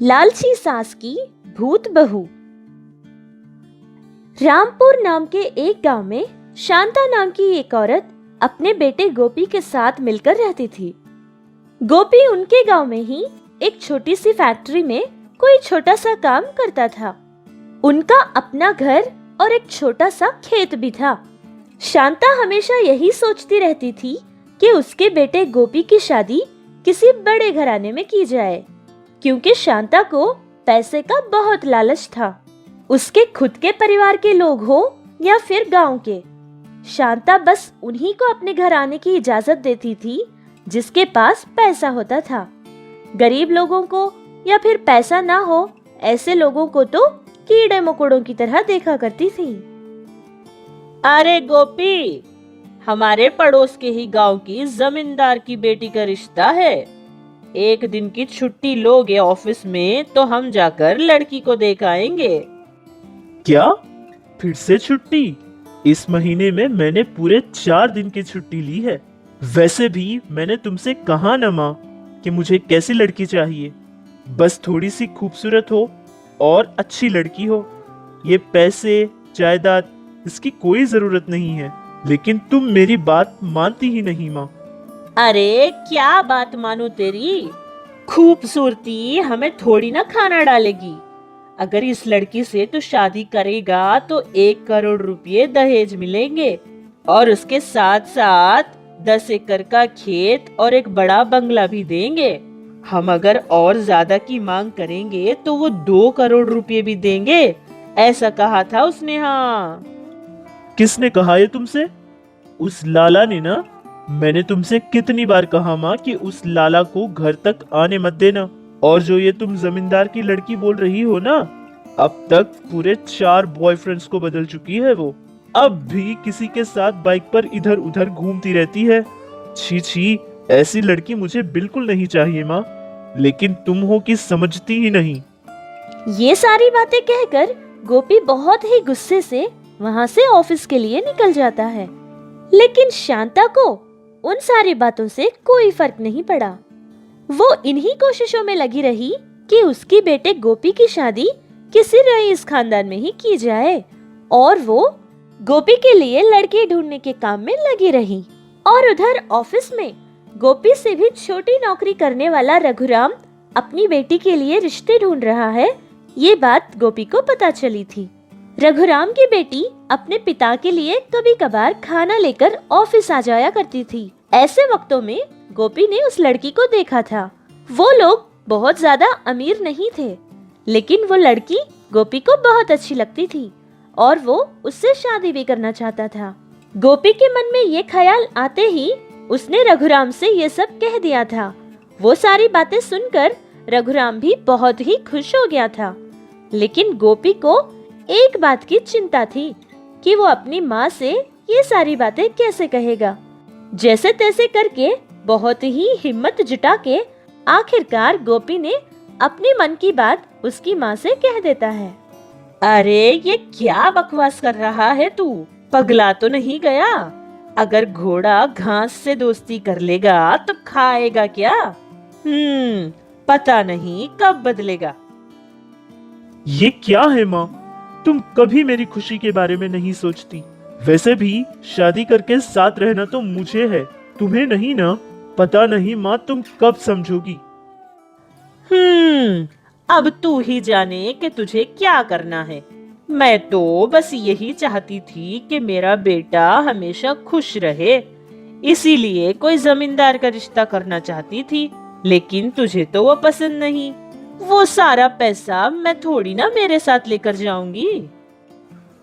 लालची सास की भूत बहू। रामपुर नाम के एक गांव में शांता नाम की एक औरत अपने बेटे गोपी के साथ मिलकर रहती थी। गोपी उनके गांव में ही एक छोटी सी फैक्ट्री में कोई छोटा सा काम करता था। उनका अपना घर और एक छोटा सा खेत भी था। शांता हमेशा यही सोचती रहती थी कि उसके बेटे गोपी की शादी किसी बड़े घराने में की जाए, क्योंकि शांता को पैसे का बहुत लालच था, उसके खुद के परिवार के लोग हो या फिर गांव के। शांता बस उन्हीं को अपने घर आने की इजाजत देती थी जिसके पास पैसा होता था। गरीब लोगों को या फिर पैसा ना हो ऐसे लोगों को तो कीड़े मकोड़ों की तरह देखा करती थी। अरे गोपी, हमारे पड़ोस के ही गांव की जमींदार की बेटी का रिश्ता है। एक दिन की छुट्टी लोगे ऑफिस में तो हम जाकर लड़की को देख आएंगे। क्या? फिर से छुट्टी? इस महीने में मैंने पूरे 4 दिन की छुट्टी ली है। वैसे भी मैंने तुमसे कहा ना माँ कि मुझे कैसी लड़की चाहिए। बस थोड़ी सी खूबसूरत हो और अच्छी लड़की हो। ये पैसे जायदाद इसकी कोई जरूरत नहीं है, लेकिन तुम मेरी बात मानती ही नहीं माँ। अरे क्या बात मानू तेरी? खूबसूरती हमें थोड़ी ना खाना डालेगी। अगर इस लड़की से तू शादी करेगा तो 1 करोड़ रुपए दहेज मिलेंगे और उसके साथ साथ 10 एकड़ का खेत और एक बड़ा बंगला भी देंगे। हम अगर और ज्यादा की मांग करेंगे तो वो 2 करोड़ रुपए भी देंगे, ऐसा कहा था उसने। हाँ, किसने कहा ये तुमसे? उस लाला ने ना। मैंने तुमसे कितनी बार कहा माँ कि उस लाला को घर तक आने मत देना। और जो ये तुम जमींदार की लड़की बोल रही हो ना, अब तक पूरे 4 बॉयफ्रेंड्स को बदल चुकी है वो। अब भी किसी के साथ बाइक पर इधर उधर घूमती रहती है। छी छी, ऐसी लड़की मुझे बिल्कुल नहीं चाहिए माँ। लेकिन तुम हो कि समझती ही नहीं। ये सारी बातें कहकर गोपी बहुत ही गुस्से से वहां से ऑफिस के लिए निकल जाता है। लेकिन शांता को उन सारी बातों से कोई फर्क नहीं पड़ा। वो इन्हीं कोशिशों में लगी रही कि उसकी बेटे गोपी की शादी किसी रईस खानदान में ही की जाए, और वो गोपी के लिए लड़की ढूंढने के काम में लगी रही। और उधर ऑफिस में गोपी से भी छोटी नौकरी करने वाला रघुराम अपनी बेटी के लिए रिश्ते ढूंढ रहा है, ये बात गोपी को पता चली थी। रघुराम की बेटी अपने पिता के लिए कभी कभार खाना लेकर ऑफिस आ जाया करती थी। ऐसे वक्तों में गोपी ने उस लड़की को देखा था। वो लोग बहुत ज्यादा अमीर नहीं थे, लेकिन वो लड़की गोपी को बहुत अच्छी लगती थी और वो उससे शादी भी करना चाहता था। गोपी के मन में ये ख्याल आते ही उसने रघुराम से ये सब कह दिया था। वो सारी बातें सुनकर रघुराम भी बहुत ही खुश हो गया था। लेकिन गोपी को एक बात की चिंता थी कि वो अपनी माँ से ये सारी बातें कैसे कहेगा। जैसे तैसे करके बहुत ही हिम्मत जुटा के आखिरकार गोपी ने अपनी मन की बात उसकी माँ से कह देता है। अरे ये क्या बकवास कर रहा है तू? पगला तो नहीं गया? अगर घोड़ा घास से दोस्ती कर लेगा तो खाएगा क्या? पता नहीं कब बदलेगा। ये क्या है माँ? तुम कभी मेरी खुशी के बारे में नहीं सोचती। वैसे भी शादी करके साथ रहना तो मुझे है, तुम्हें नहीं ना। पता नहीं माँ तुम कब समझोगी। अब तू ही जाने कि तुझे क्या करना है। मैं तो बस यही चाहती थी कि मेरा बेटा हमेशा खुश रहे, इसीलिए कोई जमींदार का रिश्ता करना चाहती थी। लेकिन तुझे तो वो पसंद नहीं। वो सारा पैसा मैं थोड़ी ना मेरे साथ लेकर जाऊंगी।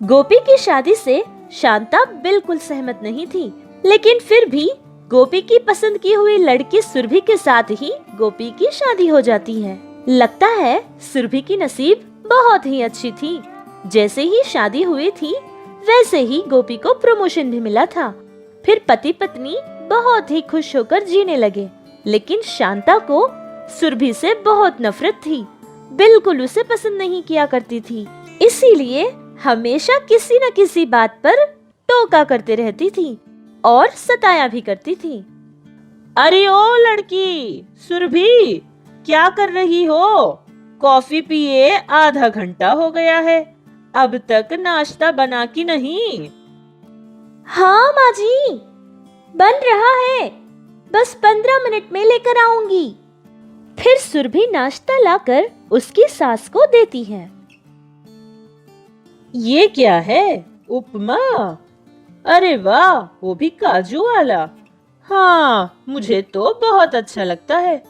गोपी की शादी से शांता बिल्कुल सहमत नहीं थी, लेकिन फिर भी गोपी की पसंद की हुई लड़की सुरभि के साथ ही गोपी की शादी हो जाती है। लगता है सुरभि की नसीब बहुत ही अच्छी थी। जैसे ही शादी हुई थी वैसे ही गोपी को प्रमोशन भी मिला था। फिर पति पत्नी बहुत ही खुश होकर जीने लगे। लेकिन शांता को सुरभि से बहुत नफरत थी, बिल्कुल उसे पसंद नहीं किया करती थी। इसीलिए हमेशा किसी न किसी बात पर टोका करते रहती थी और सताया भी करती थी। अरे ओ लड़की सुरभि, क्या कर रही हो? कॉफी पिए आधा घंटा हो गया है, अब तक नाश्ता बना कि नहीं? हाँ माँ जी, बन रहा है, बस 15 मिनट में लेकर आऊंगी। फिर सुरभि नाश्ता लाकर उसकी सास को देती है। ये क्या है? उपमा? अरे वाह, वो भी काजू वाला। हाँ, मुझे तो बहुत अच्छा लगता है।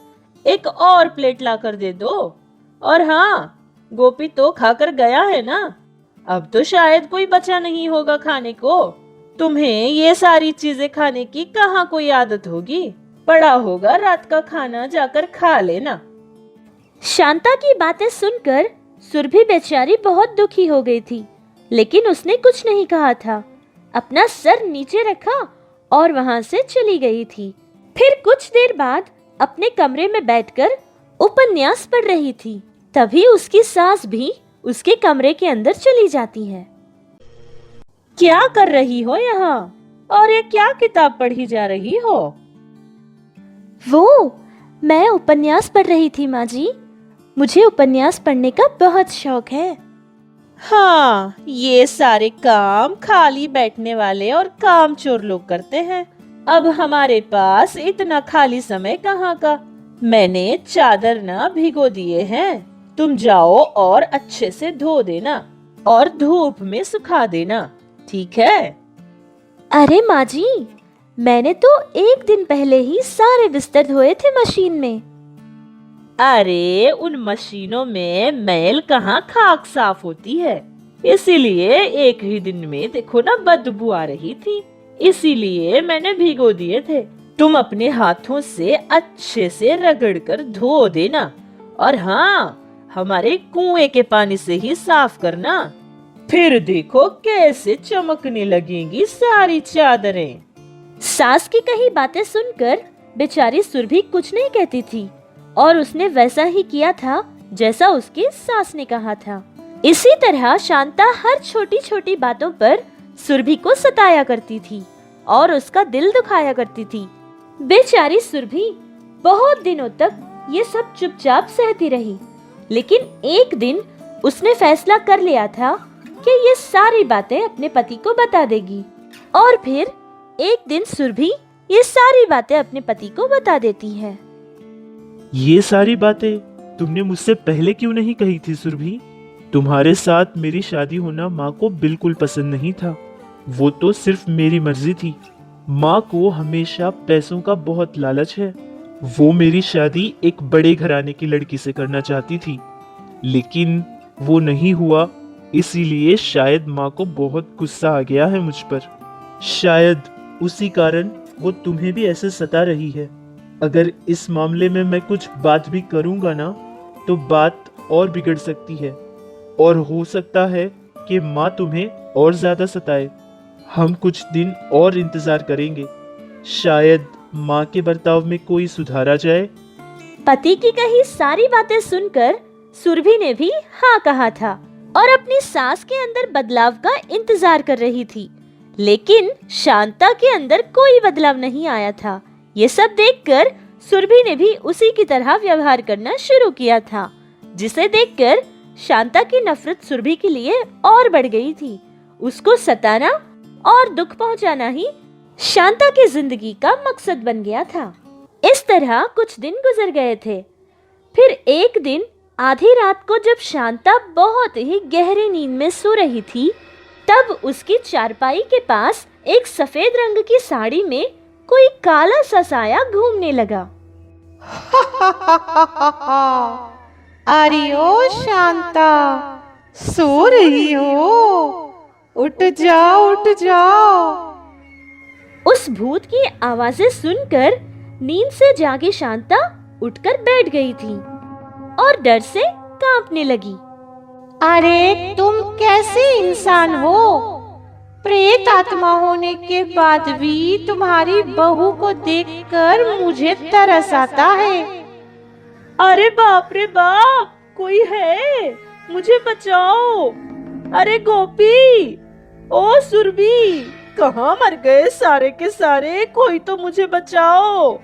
एक और प्लेट लाकर दे दो। और हाँ, गोपी तो खाकर गया है ना, अब तो शायद कोई बचा नहीं होगा खाने को। तुम्हें ये सारी चीजें खाने की कहाँ कोई आदत होगी? पड़ा होगा रात का खाना, जाकर खा लेना। शांता की बातें सुनकर सुरभि बेचारी बहुत दुखी हो गई थी, लेकिन उसने कुछ नहीं कहा था। अपना सर नीचे रखा और वहां से चली गई थी। फिर कुछ देर बाद अपने कमरे में बैठकर उपन्यास पढ़ रही थी। तभी उसकी सास भी उसके कमरे के अंदर चली जाती है। क्या कर रही हो यहाँ? और ये क्या किताब पढ़ी जा रही हो? वो मैं उपन्यास पढ़ रही थी माँ जी। मुझे उपन्यास पढ़ने का बहुत शौक है। हाँ, ये सारे काम खाली बैठने वाले और कामचोर लोग करते हैं। अब हमारे पास इतना खाली समय कहाँ का? मैंने चादर ना भिगो दिए हैं, तुम जाओ और अच्छे से धो देना और धूप में सुखा देना, ठीक है? अरे माँ जी, मैंने तो एक दिन पहले ही सारे बिस्तर धोए थे मशीन में। अरे उन मशीनों में मैल कहाँ खाक साफ होती है, इसीलिए एक ही दिन में देखो ना बदबू आ रही थी, इसीलिए मैंने भिगो दिए थे। तुम अपने हाथों से अच्छे से रगड़ कर धो देना और हाँ, हमारे कुएं के पानी से ही साफ करना। फिर देखो कैसे चमकने लगेंगी सारी चादरें। सास की कही बातें सुनकर बेचारी सुरभि कुछ नहीं कहती थी और उसने वैसा ही किया था जैसा उसकी सास ने कहा था। इसी तरह शांता हर छोटी छोटी बातों पर सुरभि को सताया करती थी और उसका दिल दुखाया करती थी। बेचारी सुरभि बहुत दिनों तक ये सब चुपचाप सहती रही, लेकिन एक दिन उसने फैसला कर लिया था कि ये सारी बातें अपने पति को बता देगी। और फिर एक दिन सुरभि ये सारी बातें अपने पति को बता देती है। ये सारी बातें तुमने मुझसे पहले क्यों नहीं कही थी सुरभि? तुम्हारे साथ मेरी शादी होना माँ को बिल्कुल पसंद नहीं था। वो तो सिर्फ मेरी मर्जी थी। माँ को हमेशा पैसों का बहुत लालच है। वो मेरी शादी एक बड़े घराने की लड़की से करना चाहती थी, लेकिन वो नहीं हुआ। इसीलिए शायद माँ को बहुत गुस्सा आ गया है मुझ पर। शायद उसी कारण वो तुम्हें भी ऐसे सता रही है। अगर इस मामले में मैं कुछ बात भी करूंगा ना, तो बात और बिगड़ सकती है और हो सकता है कि माँ तुम्हें और ज्यादा सताए। हम कुछ दिन और इंतजार करेंगे, शायद माँ के बर्ताव में कोई सुधार आ जाए। पति की कही सारी बातें सुनकर सुरभि ने भी हाँ कहा था और अपनी सास के अंदर बदलाव का इंतजार कर रही थी, लेकिन शांता के अंदर कोई बदलाव नहीं आया था। ये सब देखकर सुरभि ने भी उसी की तरह व्यवहार करना शुरू किया था, जिसे देखकर शांता की नफरत सुरभि के लिए और बढ़ गई थी। उसको सताना और दुख पहुंचाना ही शांता की जिंदगी का मकसद बन गया था। इस तरह कुछ दिन गुजर गए थे। फिर एक दिन आधी रात को जब शांता बहुत ही गहरी नींद में सो रही थी, तब उसकी चारपाई के पास एक सफेद रंग की साड़ी में कोई काला सा साया घूमने लगा। अरे ओ शांता, सो रही हो? उठ जाओ, उठ जाओ। उस भूत की आवाजें सुनकर नींद से जागी शांता उठकर बैठ गई थी और डर से कांपने लगी। अरे तुम कैसे इंसान हो? प्रेत आत्मा होने के बाद भी तुम्हारी बहू को देखकर मुझे तरस आता है। अरे बाप रे बाप, कोई है, मुझे बचाओ। अरे गोपी, ओ सुरभि, कहाँ मर गए सारे के सारे? कोई तो मुझे बचाओ।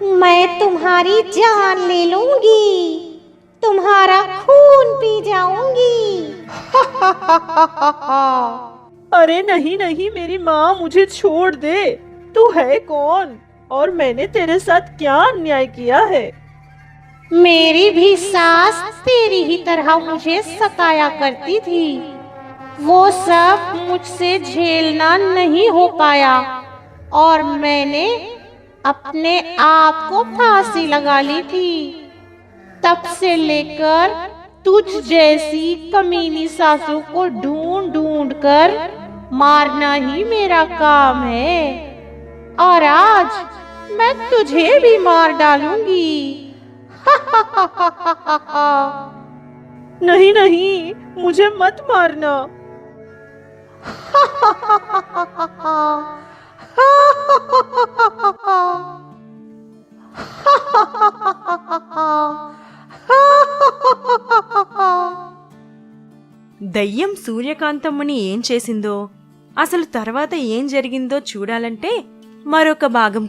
मैं तुम्हारी जान ले लूंगी, तुम्हारा खून पी जाऊंगी। अरे नहीं नहीं मेरी माँ, मुझे छोड़ दे। तू है कौन और मैंने तेरे साथ क्या अन्याय किया है? मेरी भी सास तेरी ही तरह मुझे सताया करती थी। वो सब मुझसे झेलना नहीं हो पाया और मैंने अपने आप को फांसी लगा ली थी। तब से लेकर तुझ जैसी कमीनी सासू को ढूंढ ढूंढ कर मारना ही मेरा काम है। और आज मैं तुझे भी मार डालूंगी। नहीं नहीं, मुझे मत मारना। దయ్యం సూర్యకాంతమ్మని ఏం చేసిందో, అసలు తర్వాత ఏం జరిగిందో చూడాలంటే మరొక భాగం